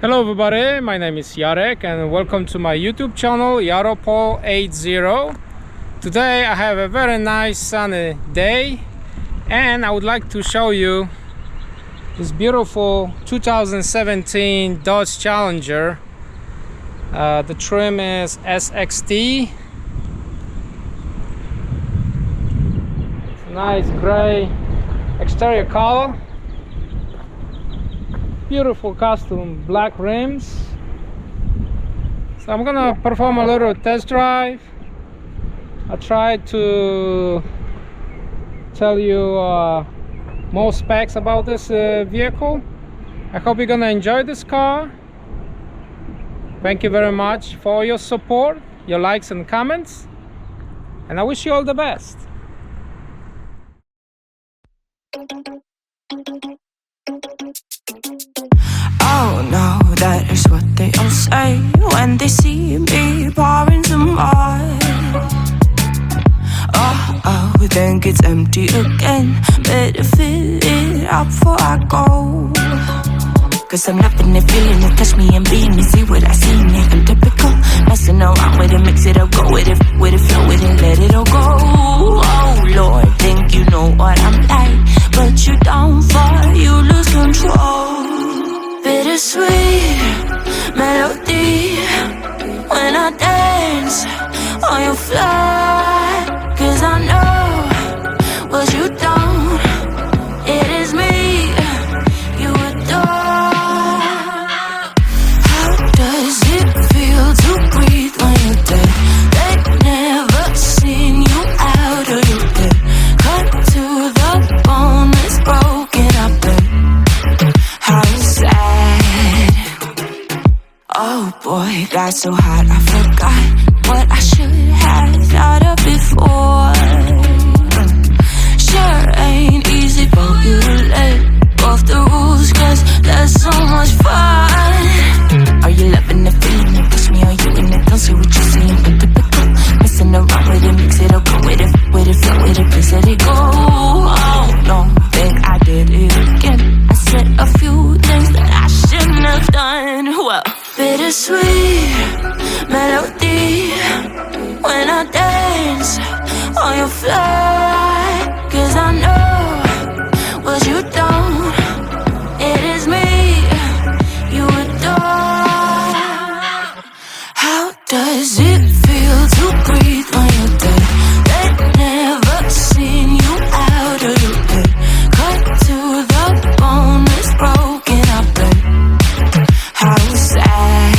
Hello everybody, my name is Jarek and welcome to my YouTube channel Yaropol80. Today I have a very nice sunny day and I would like to show you this beautiful 2017 Dodge Challenger. The trim is SXT. It's a nice gray exterior color. Beautiful custom black rims. So I'm gonna perform a little test drive. I tried to tell you more specs about this vehicle. I hope you're gonna enjoy this car. Thank you very much for your support, your likes and comments, and I wish you all the best. Oh no, that is what they all say when they see me pouring some wine. Oh, think it's empty again. Better fill it up before I go. Cause I'm loving it, feeling it, touch me and being me. See what I see in it, I'm typical. Messing around with it, mix it up, go with it, flow with it, let it all go. Oh Lord, think you know what I'm like, but you don't fall, you lose control. Bittersweet melody when I dance on your fly. Cause I know what you don't, it is me you adore. How does it feel to breathe when you're dead? They never seen you out of your bed. Cut to the bone, it's broken up and how sad. Oh boy, got so hot I forgot what I should have thought of before. Sure ain't easy for you to let go of the rules, cause that's so much fun. Are you loving the feeling it? Push me, are you in it? Don't see what you're seeing, but typical. Messing around with it, mix it up, go with it, flow with it, please let it go. Oh no, think I did it again. I said a few things that I shouldn't have done. Well, bittersweet melody when I dance on your fly. Cause I know what you don't, it is me you adore. How does it feel to breathe when you're dead? They never seen you out of your bed. Cut to the bone, it's broken up and how sad.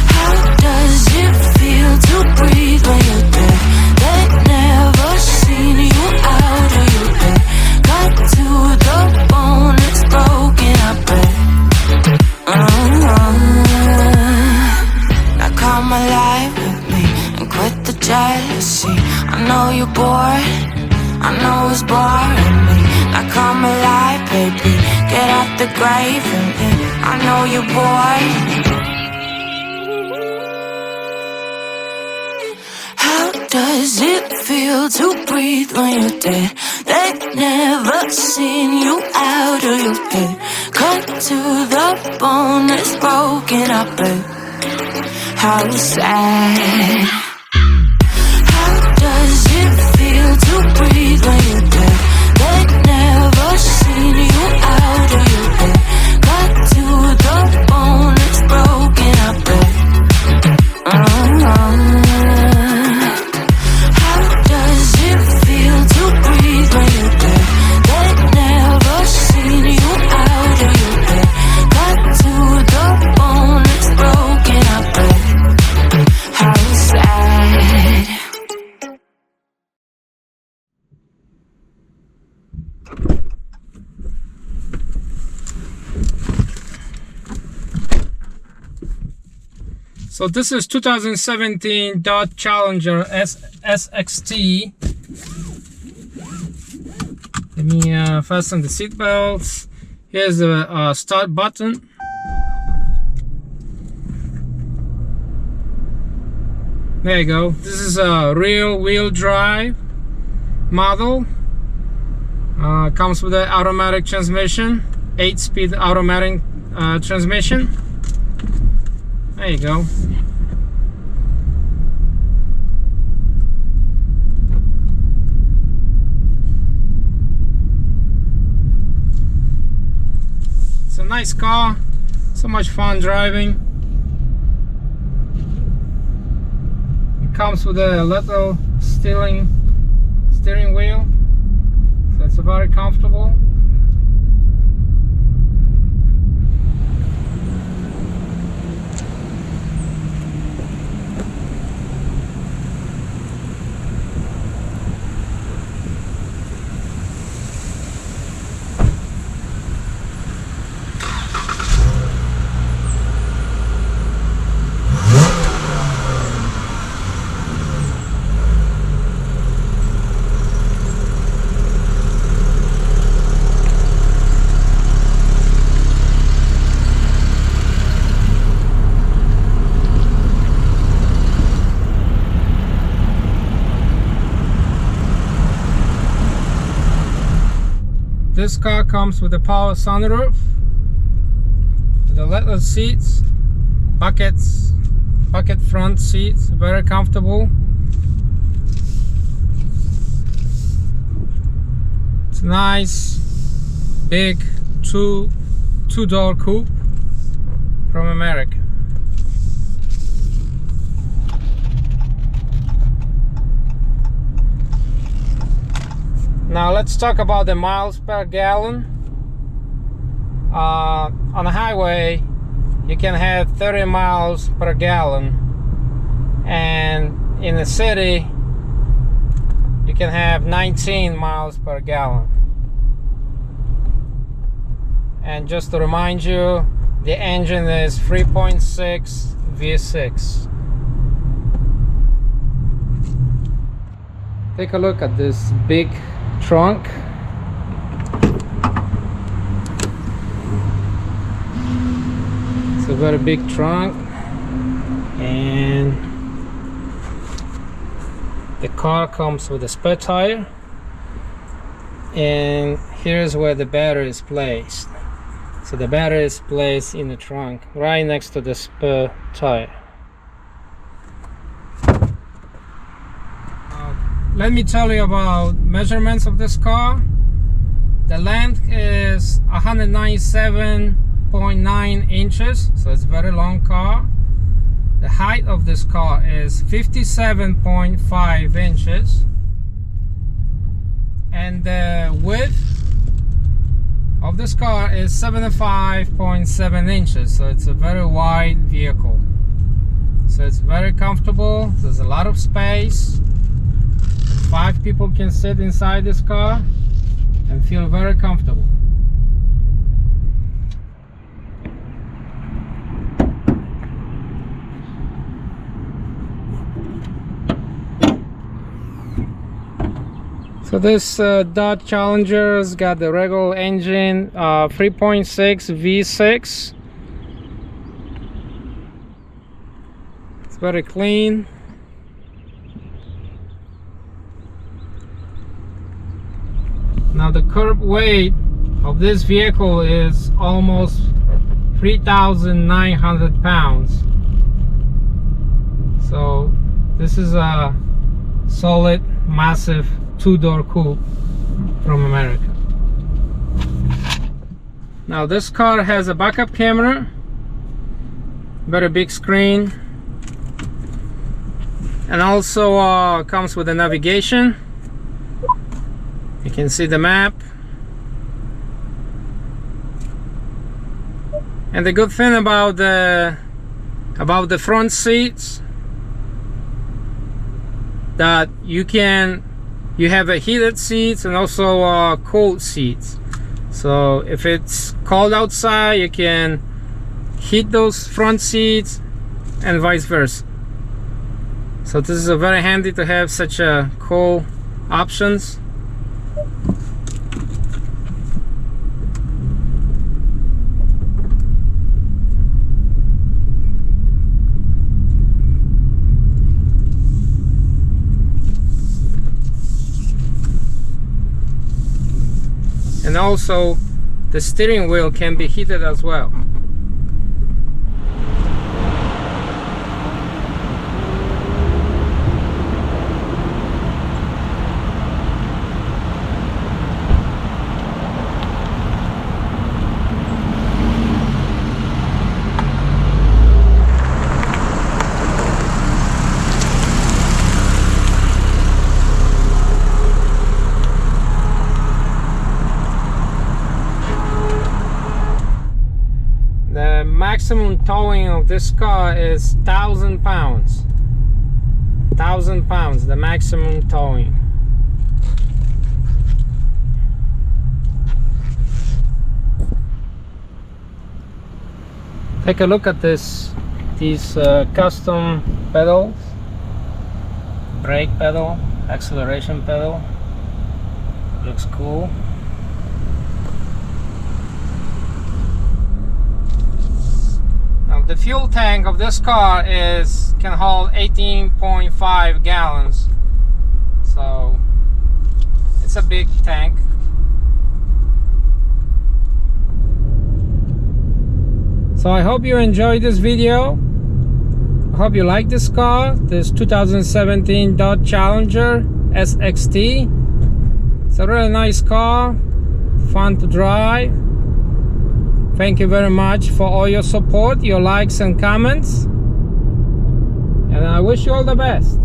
How does it feel to breathe when you're dead? They never seen you out of your bed. Cut to the bone, it's broken up and now come alive with me and quit the jealousy. I know you're bored, I know it's boring me. Now come alive, baby, get out the grave and I know you're bored. How does it feel to breathe when you're dead? They've never seen you out of your bed. Cut to the bone, it's broken up and how sad. How does it feel to breathe when you're dead? They've never seen you out of your bed. Cut to the bone, it's broken up and how does it feel to breathe when you're dead? They've never seen you out of your bed. Cut to the bone, it's broken up and how sad. So this is 2017 Dodge Challenger SXT. Let me fasten the seat belts. Here's the start button. There you go. This is a rear wheel drive model. Comes with an automatic transmission, 8-speed automatic transmission. There you go. It's a nice car, so much fun driving. It comes with a little steering wheel, so it's very comfortable. This car comes with a power sunroof, the leather seats, bucket front seats, very comfortable. It's a nice big two-door coupe from America. Now let's talk about the miles per gallon. On the highway you can have 30 miles per gallon, and in the city you can have 19 miles per gallon. And just to remind you, the engine is 3.6 V6. Take a look at this big trunk. It's a very big trunk, and the car comes with a spare tire, and here's where the battery is placed. So the battery is placed in the trunk right next to the spare tire. Let me tell you about measurements of this car. The length is 197.9 inches, so it's a very long car. The height of this car is 57.5 inches, and the width of this car is 75.7 inches, so it's a very wide vehicle. So it's very comfortable. There's a lot of space. 5 people can sit inside this car and feel very comfortable. So this Dodge Challenger has got the regular engine, 3.6 V6. It's very clean. Now the curb weight of this vehicle is almost 3,900 pounds. So this is a solid, massive two-door coupe from America. Now this car has a backup camera, very big screen, and also comes with a navigation. You can see the map. And the good thing about the front seats, that you have a heated seats and also cold seats. So if it's cold outside, you can heat those front seats and vice versa. So this is very handy to have such a cool options. And also the steering wheel can be heated as well. maximum towing of this car is 1,000 pounds. 1,000 pounds, the maximum towing. Take a look at these custom pedals. Brake pedal, acceleration pedal. Looks cool. Now the fuel tank of this car can hold 18.5 gallons. So it's a big tank. So I hope you enjoyed this video. I hope you like this car, this 2017 Dodge Challenger SXT. It's a really nice car, fun to drive. Thank you very much for all your support, your likes and comments. And I wish you all the best.